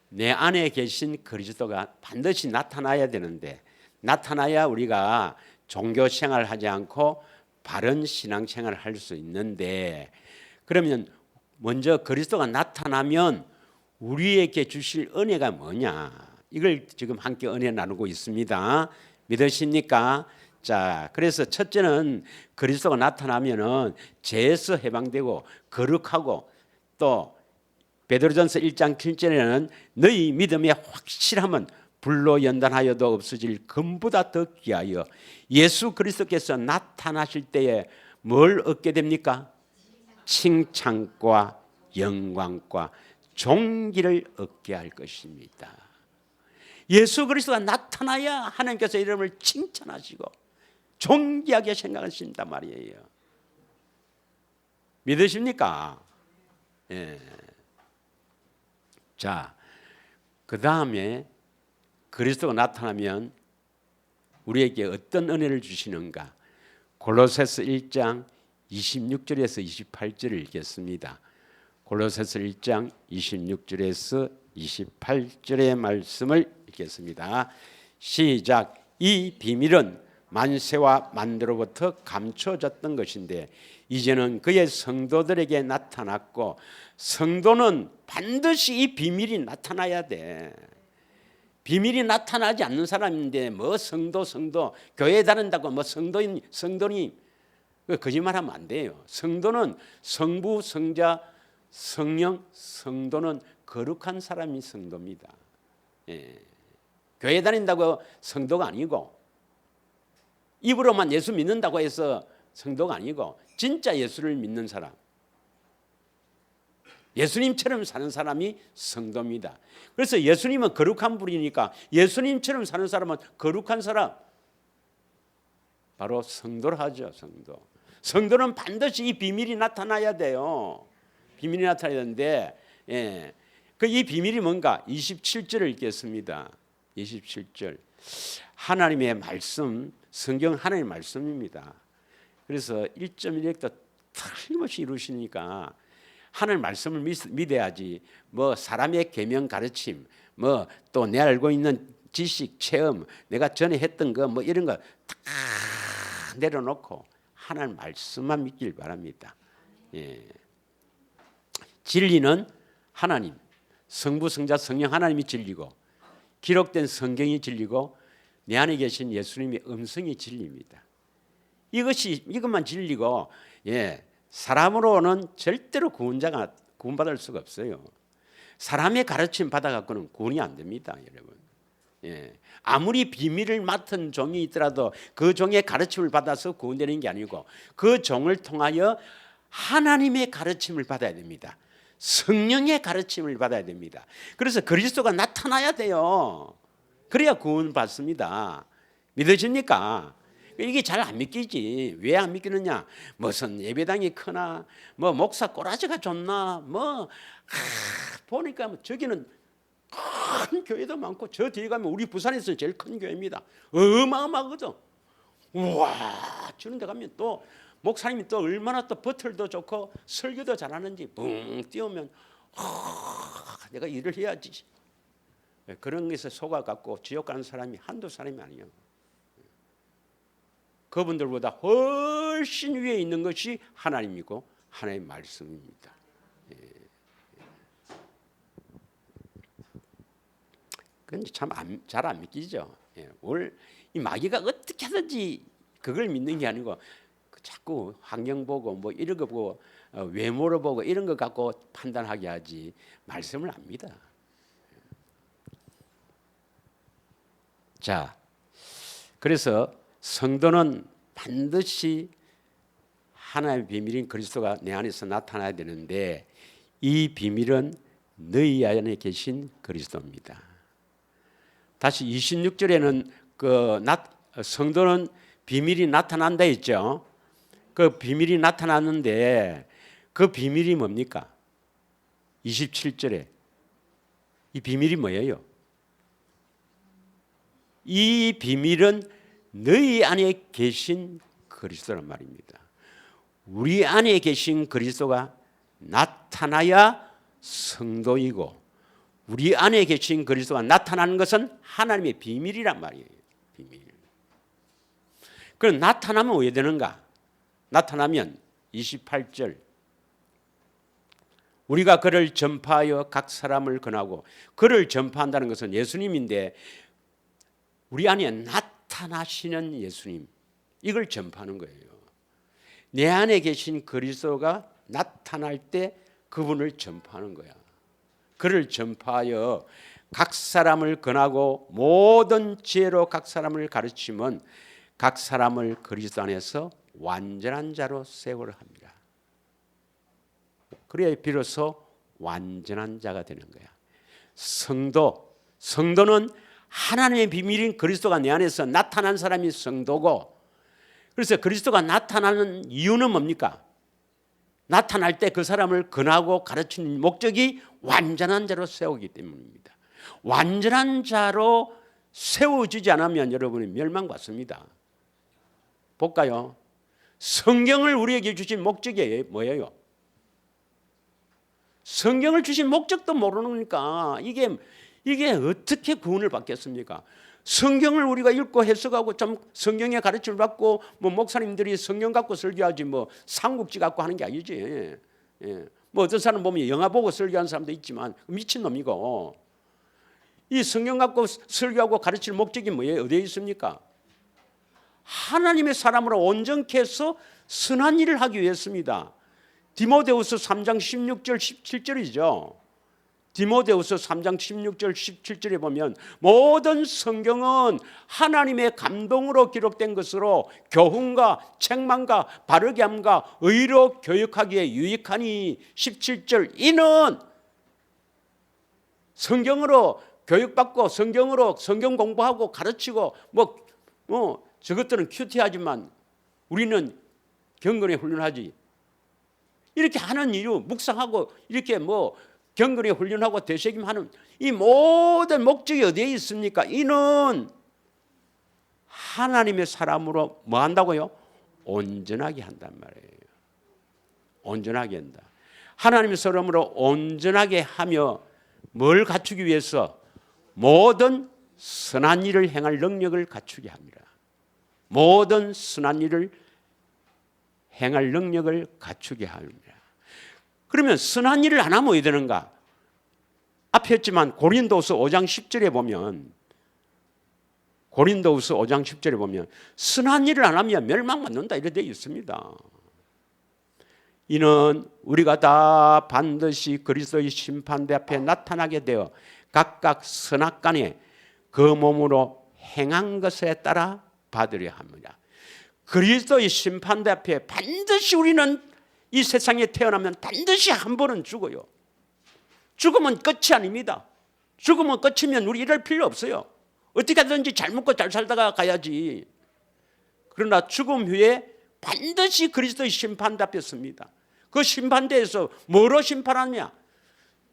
내 안에 계신 그리스도가 반드시 나타나야 되는데 나타나야 우리가 종교 생활하지 않고 바른 신앙 생활을 할 수 있는데 그러면 먼저 그리스도가 나타나면 우리에게 주실 은혜가 뭐냐? 이걸 지금 함께 은혜 나누고 있습니다. 믿으십니까? 자, 그래서 첫째는 그리스도가 나타나면은 죄에서 해방되고 거룩하고 또 베드로전서 1장 7절에는 너희 믿음의 확실함은 불로 연단하여도 없어질 금보다 더 귀하여 예수 그리스도께서 나타나실 때에 뭘 얻게 됩니까? 칭찬과 영광과 존귀를 얻게 할 것입니다. 예수 그리스도가 나타나야 하나님께서 이름을 칭찬하시고 존귀하게 생각하신단 말이에요. 믿으십니까? 예. 자, 그 다음에 그리스도가 나타나면 우리에게 어떤 은혜를 주시는가? 골로새서 1장 26절에서 28절을 읽겠습니다. 골로새서 1장 26절에서 28절의 말씀을 읽겠습니다. 시작. 이 비밀은 만세와 만대로부터 감춰졌던 것인데 이제는 그의 성도들에게 나타났고 성도는 반드시 이 비밀이 나타나야 돼. 비밀이 나타나지 않는 사람인데 뭐 성도 교회에 다닌다고 뭐 성도님 거짓말하면 안 돼요. 성도는 성부 성자 성령 성도는 거룩한 사람이 성도입니다. 예. 교회 다닌다고 성도가 아니고 입으로만 예수 믿는다고 해서 성도가 아니고 진짜 예수를 믿는 사람 예수님처럼 사는 사람이 성도입니다. 그래서 예수님은 거룩한 분이니까 예수님처럼 사는 사람은 거룩한 사람 바로 성도를 하죠. 성도는 반드시 이 비밀이 나타나야 돼요. 비밀이 나타나야 되는데 예. 이 비밀이 뭔가 27절을 읽겠습니다. 27절 하나님의 말씀 성경 하나님의 말씀입니다. 그래서 1.1획도 틀림없이 이루시니까 하나님 말씀을 믿어야지 뭐 사람의 계명 가르침 뭐 또 내 알고 있는 지식 체험 내가 전에 했던 거 뭐 이런 거 다 내려놓고 하나님 말씀만 믿길 바랍니다. 예. 진리는 하나님 성부 성자 성령 하나님이 진리고 기록된 성경이 진리고 내 안에 계신 예수님의 음성이 진리입니다. 이것만 진리고 예. 사람으로는 절대로 구원자가 구원받을 수가 없어요. 사람의 가르침 받아갖고는 구원이 안 됩니다, 여러분. 예. 아무리 비밀을 맡은 종이 있더라도 그 종의 가르침을 받아서 구원되는 게 아니고 그 종을 통하여 하나님의 가르침을 받아야 됩니다. 성령의 가르침을 받아야 됩니다. 그래서 그리스도가 나타나야 돼요. 그래야 구원 받습니다. 믿으십니까? 이게 잘 안 믿기지. 왜 안 믿기느냐? 무슨 예배당이 크나, 뭐 목사 꼬라지가 좋나, 보니까 저기는 큰 교회도 많고 저 뒤에 가면 우리 부산에서 제일 큰 교회입니다. 어마어마하거든. 우와, 저런 데 가면 또 목사님이 또 얼마나 또 버틀도 좋고 설교도 잘하는지 붕 띄우면 내가 일을 해야지. 그런 것에 속아갖고 지옥 가는 사람이 한두 사람이 아니에요. 그분들보다 훨씬 위에 있는 것이 하나님이고 하나님의 말씀입니다. 그건 참 잘 안 믿기죠. 이 마귀가 어떻게 하든지 그걸 믿는 게 아니고 자꾸 환경 보고 뭐 이런 거 보고 외모를 보고 이런 거 갖고 판단하게 하지 말씀을 안 믿어. 자, 그래서 성도는 반드시 하나님의 비밀인 그리스도가 내 안에서 나타나야 되는데 이 비밀은 너희 안에 계신 그리스도입니다. 다시 26절에는 성도는 비밀이 나타난다 했죠. 그 비밀이 나타났는데 그 비밀이 뭡니까? 27절에 이 비밀이 뭐예요? 이 비밀은 너희 안에 계신 그리스도란 말입니다. 우리 안에 계신 그리스도가 나타나야 성도이고 우리 안에 계신 그리스도가 나타나는 것은 하나님의 비밀이란 말이에요. 비밀. 그럼 나타나면 왜 되는가? 나타나면 28절 우리가 그를 전파하여 각 사람을 권하고 그를 전파한다는 것은 예수님인데 우리 안에 나타나시는 예수님 이걸 전파하는 거예요. 내 안에 계신 그리스도가 나타날 때 그분을 전파하는 거야. 그를 전파하여 각 사람을 권하고 모든 지혜로 각 사람을 가르치면 각 사람을 그리스도 안에서 완전한 자로 세우려 합니다. 그래야 비로소 완전한 자가 되는 거야. 성도는 하나님의 비밀인 그리스도가 내 안에서 나타난 사람이 성도고 그래서 그리스도가 나타나는 이유는 뭡니까? 나타날 때 그 사람을 권하고 가르치는 목적이 완전한 자로 세우기 때문입니다. 완전한 자로 세워지지 않으면 여러분이 멸망받습니다. 볼까요? 성경을 우리에게 주신 목적이 뭐예요? 성경을 주신 목적도 모르니까 이게 어떻게 구원을 받겠습니까? 성경을 우리가 읽고 해석하고 좀 성경의 가르침을 받고 뭐 목사님들이 성경 갖고 설교하지 뭐 삼국지 갖고 하는 게 아니지. 뭐 어떤 사람 보면 영화 보고 설교하는 사람도 있지만 미친놈이고 이 성경 갖고 설교하고 가르칠 목적이 뭐예요? 어디에 있습니까? 하나님의 사람으로 온전케 해서 선한 일을 하기 위해서입니다. 디모데후서 3장 16절 17절이죠. 디모데후서 3장 16절 17절에 보면 모든 성경은 하나님의 감동으로 기록된 것으로 교훈과 책망과 바르게 함과 의로 교육하기에 유익하니 17절 이는 성경으로 교육받고 성경으로 성경 공부하고 가르치고 뭐 저것들은 큐티하지만 우리는 경건에 훈련하지 이렇게 하는 이유 묵상하고 이렇게 뭐 경건에 훈련하고 되새김하는 이 모든 목적이 어디에 있습니까? 이는 하나님의 사람으로 뭐 한다고요? 온전하게 한단 말이에요. 온전하게 한다. 하나님의 사람으로 온전하게 하며 뭘 갖추기 위해서? 모든 선한 일을 행할 능력을 갖추게 합니다. 모든 선한 일을 행할 능력을 갖추게 합니다. 그러면 선한 일을 안 하면 어떻게 되는가? 앞에 했지만 고린도후서 5장 10절에 보면 선한 일을 안 하면 멸망받는다 이렇게 되어 있습니다. 이는 우리가 다 반드시 그리스도의 심판대 앞에 나타나게 되어 각각 선악간에 그 몸으로 행한 것에 따라 받으려 합니다. 그리스도의 심판대 앞에 반드시 우리는 이 세상에 태어나면 반드시 한 번은 죽어요. 죽으면 끝이 아닙니다. 죽으면 끝이면 우리 일할 필요 없어요. 어떻게 하든지 잘 먹고 잘 살다가 가야지. 그러나 죽음 후에 반드시 그리스도의 심판대 앞에 섭니다. 그 심판대에서 뭐로 심판하느냐?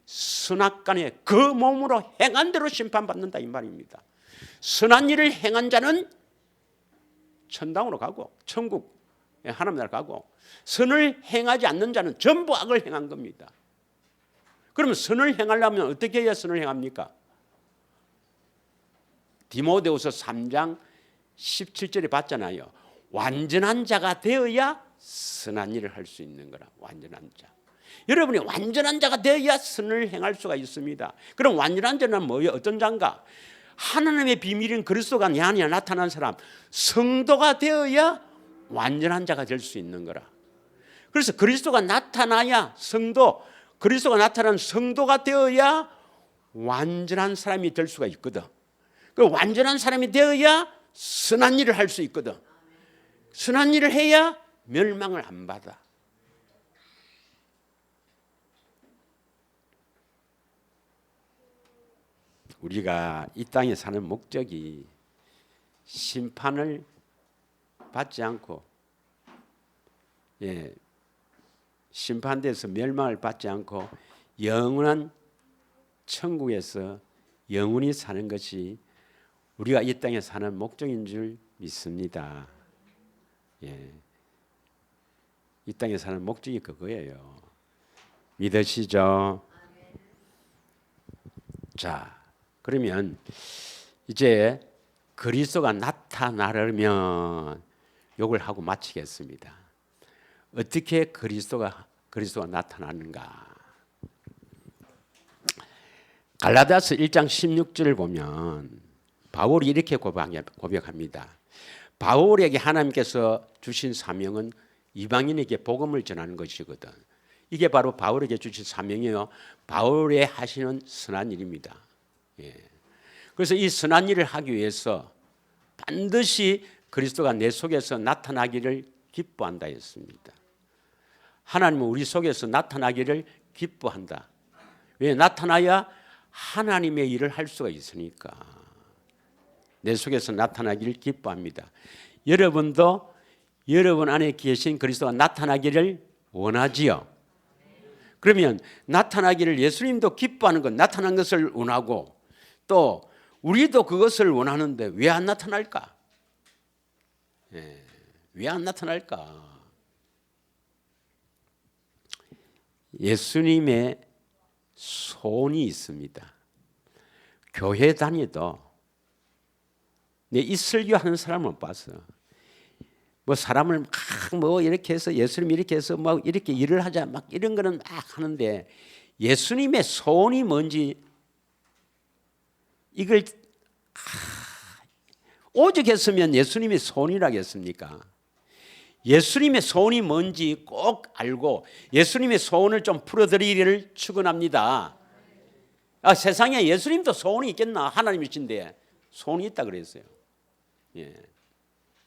선악간에 그 몸으로 행한 대로 심판받는다 이 말입니다. 선한 일을 행한 자는 천당으로 가고 천국 하나님 나라 가고, 선을 행하지 않는 자는 전부 악을 행한 겁니다. 그러면 선을 행하려면 어떻게 해야 선을 행합니까? 디모데후서 3장 17절에 봤잖아요. 완전한 자가 되어야 선한 일을 할 수 있는 거라. 완전한 자. 여러분이 완전한 자가 되어야 선을 행할 수가 있습니다. 그럼 완전한 자는 뭐예요? 어떤 자인가? 하나님의 비밀인 그리스도가 내 안에 나타난 사람, 성도가 되어야 완전한 자가 될 수 있는 거라. 그래서 그리스도가 나타나야 성도, 그리스도가 나타난 성도가 되어야 완전한 사람이 될 수가 있거든. 그 완전한 사람이 되어야 선한 일을 할 수 있거든. 선한 일을 해야 멸망을 안 받아. 우리가 이 땅에 사는 목적이 심판을 받지 않고, 심판대에서 멸망을 받지 않고 영원한 천국에서 영원히 사는 것이 우리가 이 땅에 사는 목적인 줄 믿습니다. 이 땅에 사는 목적이 그거예요. 믿으시죠? 자, 그러면 이제 그리스도가 나타나려면 요걸 하고 마치겠습니다. 어떻게 그리스도가 나타나는가? 갈라디아서 1장 16절을 보면 바울이 이렇게 고백합니다. 바울에게 하나님께서 주신 사명은 이방인에게 복음을 전하는 것이거든. 이게 바로 바울에게 주신 사명이에요. 바울의 하시는 선한 일입니다. 그래서 이 선한 일을 하기 위해서 반드시 그리스도가 내 속에서 나타나기를 기뻐한다 했습니다. 하나님은 우리 속에서 나타나기를 기뻐한다. 왜? 나타나야 하나님의 일을 할 수가 있으니까. 내 속에서 나타나기를 기뻐합니다. 여러분도 여러분 안에 계신 그리스도가 나타나기를 원하지요. 그러면 나타나기를 예수님도 기뻐하는 것, 나타난 것을 원하고, 또 우리도 그것을 원하는데 왜 안 나타날까? 왜 안 나타날까? 예수님의 소원이 있습니다. 교회 다니도 내 이 설교하는 사람을 못 봤어. 뭐 사람을 막 이렇게 해서 예수님 이렇게 해서 막 이렇게 일을 하자 막 이런 거는 막 하는데, 예수님의 소원이 뭔지 이걸 오직 했으면 예수님의 소원이라겠습니까? 예수님의 소원이 뭔지 꼭 알고 예수님의 소원을 좀 풀어드리기를 축원합니다. 세상에 예수님도 소원이 있겠나? 하나님이신데 소원이 있다 그랬어요.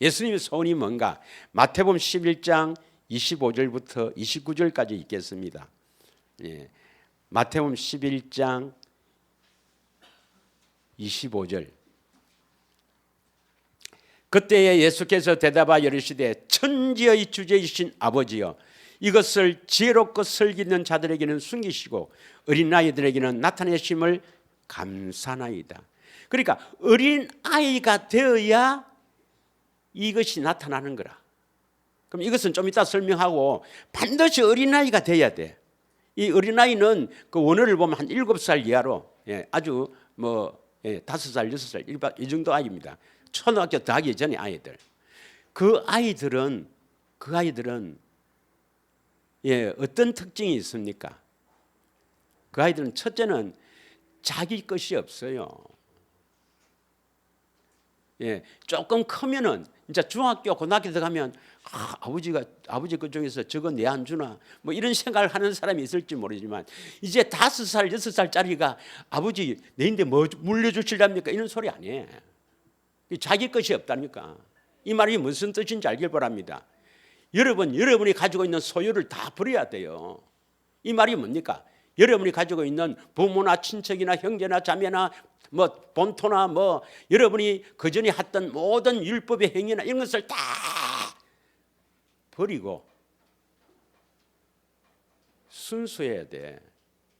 예수님의 소원이 뭔가? 마태복음 11장 25절부터 29절까지 있겠습니다. 마태복음 11장 25절. 그때에 예수께서 대답하여 이르시되 천지의 주제이신 아버지여, 이것을 지혜롭고 설기 있는 자들에게는 숨기시고 어린아이들에게는 나타내심을 감사나이다. 그러니까 어린아이가 되어야 이것이 나타나는 거라. 그럼 이것은 좀 이따 설명하고 반드시 어린아이가 돼야 돼. 이 어린아이는 그 원어를 보면 한 7살 이하로, 아주 5살, 6살 이 정도 아이입니다. 초등학교 들어가기 전에 아이들. 그 아이들은 어떤 특징이 있습니까? 그 아이들은 첫째는 자기 것이 없어요. 조금 크면은 이제 중학교, 고등학교 들어가면 아버지 그쪽에서 저거 내 안 주나 뭐 이런 생각을 하는 사람이 있을지 모르지만, 이제 5살, 6살짜리가 아버지 내인데 뭐 물려주실랍니까? 이런 소리 안 해. 자기 것이 없다니까. 이 말이 무슨 뜻인지 알길 바랍니다. 여러분이 가지고 있는 소유를 다 버려야 돼요. 이 말이 뭡니까? 여러분이 가지고 있는 부모나 친척이나 형제나 자매나 뭐 본토나 뭐 여러분이 그전에 했던 모든 율법의 행위나 이런 것을 다 버리고 순수해야 돼.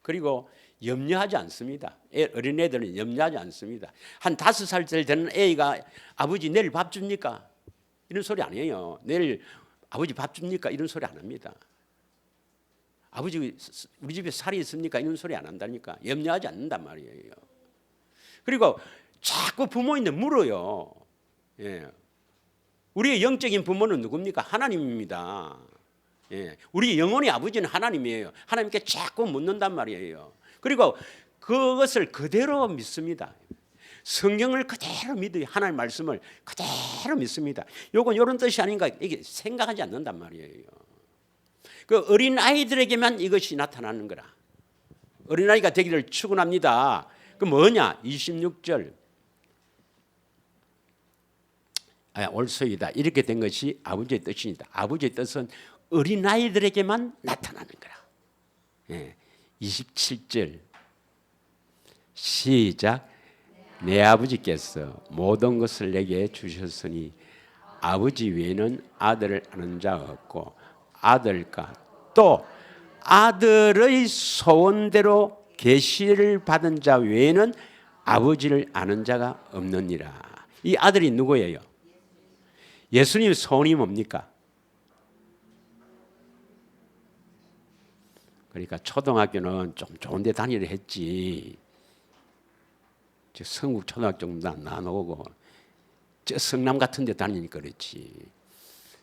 그리고 염려하지 않습니다. 어린애들은 염려하지 않습니다. 한 5살 되는 애가 아버지 내일 밥 줍니까? 이런 소리 안 해요. 내일 아버지 밥 줍니까? 이런 소리 안 합니다. 아버지 우리 집에 살이 있습니까? 이런 소리 안 한다니까. 염려하지 않는단 말이에요. 그리고 자꾸 부모인데 물어요. 예. 우리의 영적인 부모는 누굽니까? 하나님입니다. 예. 우리 영혼의 아버지는 하나님이에요. 하나님께 자꾸 묻는단 말이에요. 그리고 그것을 그대로 믿습니다. 성경을 그대로 믿어요. 하나님 말씀을 그대로 믿습니다. 요건 이런 뜻이 아닌가 이게 생각하지 않는단 말이에요. 그 어린 아이들에게만 이것이 나타나는 거라. 어린 아이가 되기를 축원합니다. 그 뭐냐? 26절. 옳소이다. 이렇게 된 것이 아버지의 뜻입니다. 아버지의 뜻은 어린 아이들에게만 나타나는 거라. 예. 27절. 시작. 내 아버지께서 모든 것을 내게 주셨으니 아버지 외에는 아들을 아는 자가 없고 아들과 또 아들의 소원대로 계시를 받은 자 외에는 아버지를 아는 자가 없느니라. 이 아들이 누구예요? 예수님 소원이 뭡니까? 그러니까 초등학교는 좀 좋은 데 다니려 했지. 저 성국 초등학교 정도 안 나오고 저 성남 같은 데 다니니까 그렇지.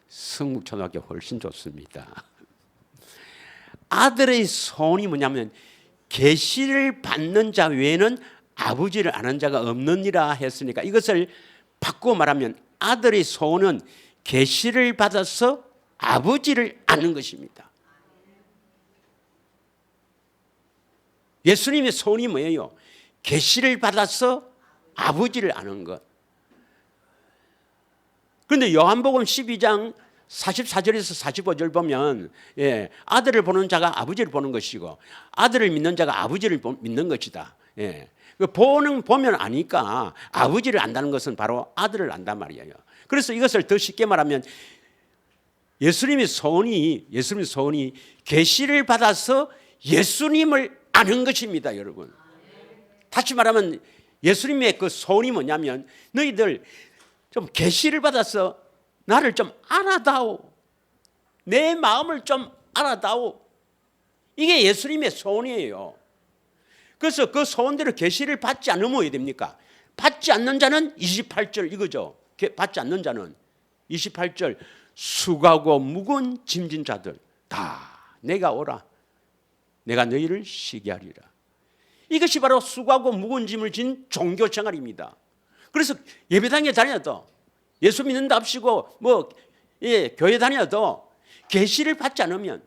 성국 초등학교 훨씬 좋습니다. 아들의 소원이 뭐냐면 계시를 받는 자 외에는 아버지를 아는 자가 없느니라 했으니까 이것을 바꾸어 말하면 아들의 소원은 계시를 받아서 아버지를 아는 것입니다. 예수님의 소원이 뭐예요? 계시를 받아서 아버지를 아는 것. 그런데 요한복음 12장 44절에서 45절 보면 아들을 보는 자가 아버지를 보는 것이고 아들을 믿는 자가 아버지를 믿는 것이다. 보면 아니까 아버지를 안다는 것은 바로 아들을 안단 말이에요. 그래서 이것을 더 쉽게 말하면 예수님의 소원이 계시를 받아서 예수님을 아는 것입니다, 여러분. 다시 말하면 예수님의 그 소원이 뭐냐면 너희들 좀 계시를 받아서 나를 좀 알아다오. 내 마음을 좀 알아다오. 이게 예수님의 소원이에요. 그래서 그 소원대로 계시를 받지 않으면 어떻게 됩니까? 받지 않는 자는 28절 이거죠. 받지 않는 자는 28절 수고하고 무거운 짐진 자들 다 내가 오라. 내가 너희를 쉬게 하리라. 이것이 바로 수고하고 무거운 짐을 진 종교 생활입니다. 그래서 예배당에 다녀도 예수 믿는다 합시고 교회 다녀도 계시를 받지 않으면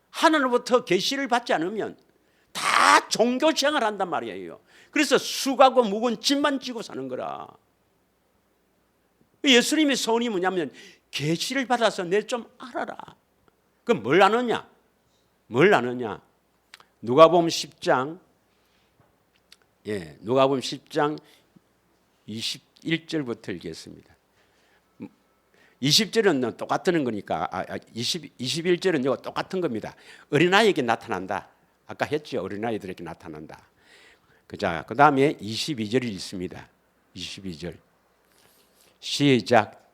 하나님으로부터 계시를 받지 않으면 다 종교 생활을 한단 말이에요. 그래서 수고하고 무거운 짐만 지고 사는 거라. 예수님의 소원이 뭐냐면 계시를 받아서 내 좀 알아라. 그럼 뭘 아느냐? 누가복음 10장 누가복음 10장 21절부터 읽겠습니다. 20절은 똑같은 거니까 21절은 이거 똑같은 겁니다. 어린아이에게 나타난다. 아까 했죠. 어린아이들에게 나타난다. 그 다음에 22절이 있습니다. 22절 시작.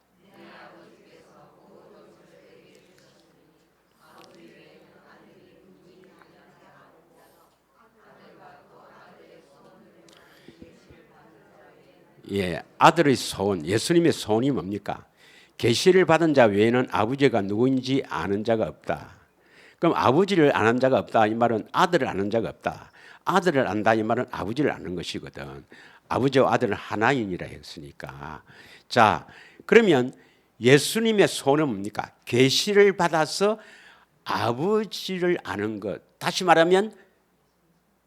아들의 소원, 예수님의 소원이 뭡니까? 계시를 받은 자 외에는 아버지가 누구인지 아는 자가 없다. 그럼 아버지를 아는 자가 없다 이 말은 아들을 아는 자가 없다. 아들을 안다 이 말은 아버지를 아는 것이거든. 아버지와 아들은 하나인이라 했으니까. 자, 그러면 예수님의 소원은 뭡니까? 계시를 받아서 아버지를 아는 것. 다시 말하면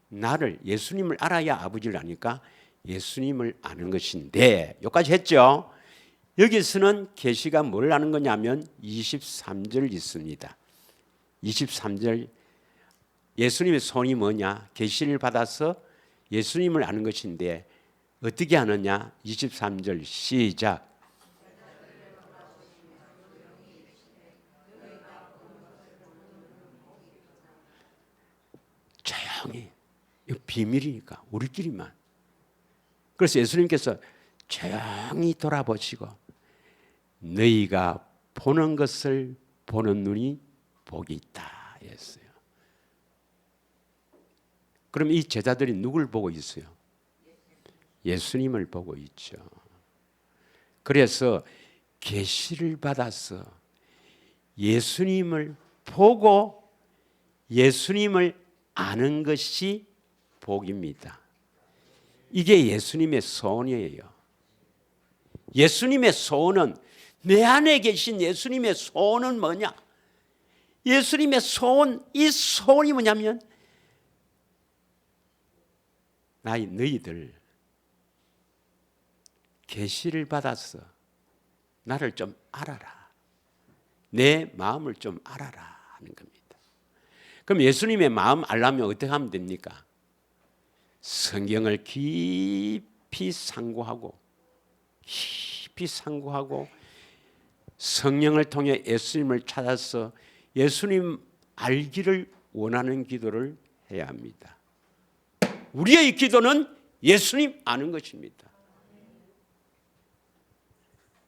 나를 예수님을 알아야 아버지를 아니까 예수님을 아는 것인데 여기까지 했죠. 여기서는 계시가 뭘 아는 거냐면 23절 있습니다. 23절 예수님의 소원이 뭐냐? 계시를 받아서 예수님을 아는 것인데 어떻게 하느냐? 23절 시작. 조용히. 이거 비밀이니까 우리끼리만. 그래서 예수님께서 조용히 돌아보시고 너희가 보는 것을 보는 눈이 복이 있다 했어요. 그럼 이 제자들이 누굴 보고 있어요? 예수님을 보고 있죠. 그래서 계시를 받아서 예수님을 보고 예수님을 아는 것이 복입니다. 이게 예수님의 소원이에요. 예수님의 소원은, 내 안에 계신 예수님의 소원은 뭐냐? 예수님의 소원, 이 소원이 뭐냐면 너희들 계시를 받아서 나를 좀 알아라. 내 마음을 좀 알아라 하는 겁니다. 그럼 예수님의 마음 알려면 어떻게 하면 됩니까? 성경을 깊이 상고하고 성령을 통해 예수님을 찾아서 예수님 알기를 원하는 기도를 해야 합니다. 우리의 기도는 예수님 아는 것입니다.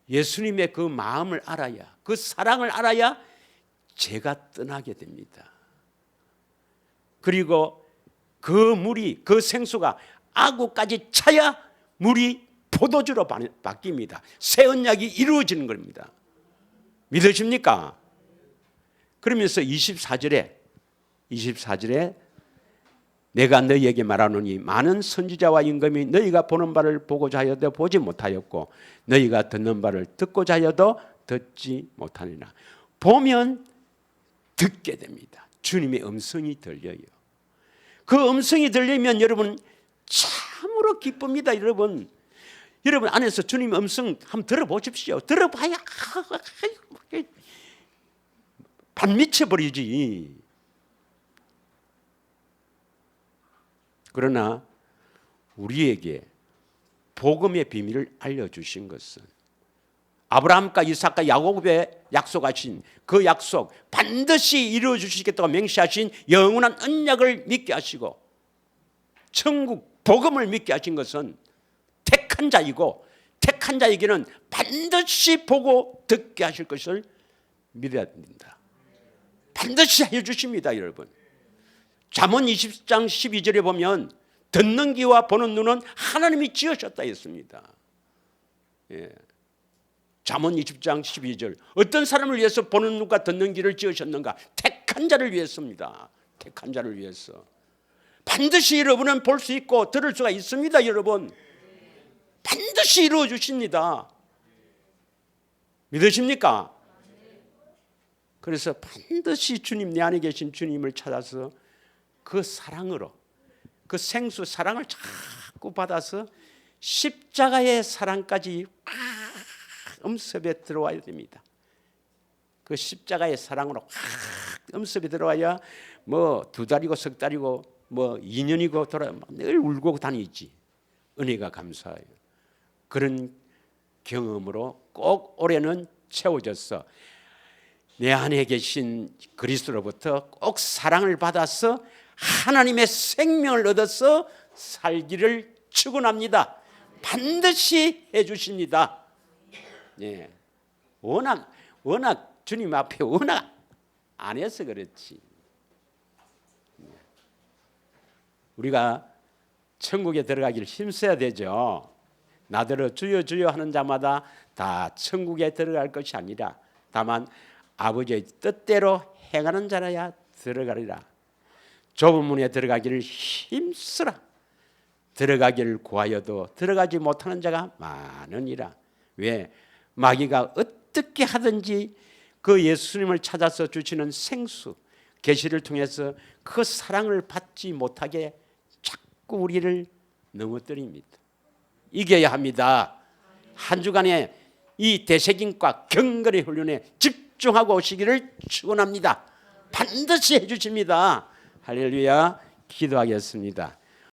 예수님의 그 마음을 알아야, 그 사랑을 알아야 죄가 떠나게 됩니다. 그리고 그 물이, 그 생수가 아구까지 차야 물이 포도주로 바뀝니다. 새 언약이 이루어지는 겁니다. 믿으십니까? 그러면서 24절에 내가 너희에게 말하노니 많은 선지자와 임금이 너희가 보는 바를 보고자 하여도 보지 못하였고 너희가 듣는 바를 듣고자 하여도 듣지 못하니라. 보면 듣게 됩니다. 주님의 음성이 들려요. 그 음성이 들리면 여러분 참으로 기쁩니다. 여러분 안에서 주님의 음성 한번 들어보십시오. 들어봐야 반미쳐버리지. 그러나 우리에게 복음의 비밀을 알려주신 것은 아브라함과 이삭과 야곱에 약속하신 그 약속 반드시 이루어주시겠다고 맹세하신 영원한 언약을 믿게 하시고 천국 복음을 믿게 하신 것은 택한 자이고 택한 자에게는 반드시 보고 듣게 하실 것을 믿어야 됩니다. 반드시 해주십니다. 여러분, 잠언 20장 12절에 보면 듣는 귀와 보는 눈은 하나님이 지으셨다 했습니다. 예. 잠언 20장 12절, 어떤 사람을 위해서 보는 눈과 듣는 귀를 지으셨는가? 택한 자를 위해서입니다. 택한 자를 위해서. 반드시 여러분은 볼 수 있고 들을 수가 있습니다. 여러분 반드시 이루어 주십니다. 믿으십니까? 그래서 반드시 주님, 내 안에 계신 주님을 찾아서 그 사랑으로, 그 생수 사랑을 자꾸 받아서 십자가의 사랑까지 음습에 들어와야 됩니다. 그 십자가의 사랑으로 음습에 들어와야 뭐 2달이고 3달이고 뭐 2년이고 돌아 늘 울고 다니지. 은혜가 감사해요. 그런 경험으로 꼭 올해는 채워졌어. 내 안에 계신 그리스도로부터 꼭 사랑을 받아서 하나님의 생명을 얻어서 살기를 축원합니다. 반드시 해주십니다. 예, 워낙 주님 앞에 워낙 안 해서 그렇지. 우리가 천국에 들어가기를 힘써야 되죠. 나더러 주여 주여 하는 자마다 다 천국에 들어갈 것이 아니라 다만 아버지의 뜻대로 행하는 자라야 들어가리라. 좁은 문에 들어가기를 힘쓰라. 들어가기를 구하여도 들어가지 못하는 자가 많으니라. 왜? 마귀가 어떻게 하든지 그 예수님을 찾아서 주시는 생수 계시를 통해서 그 사랑을 받지 못하게 자꾸 우리를 넘어뜨립니다. 이겨야 합니다. 한 주간의 이 대세김과 경건의 훈련에 집중하고 오시기를 축원합니다. 반드시 해주십니다. 할렐루야. 기도하겠습니다.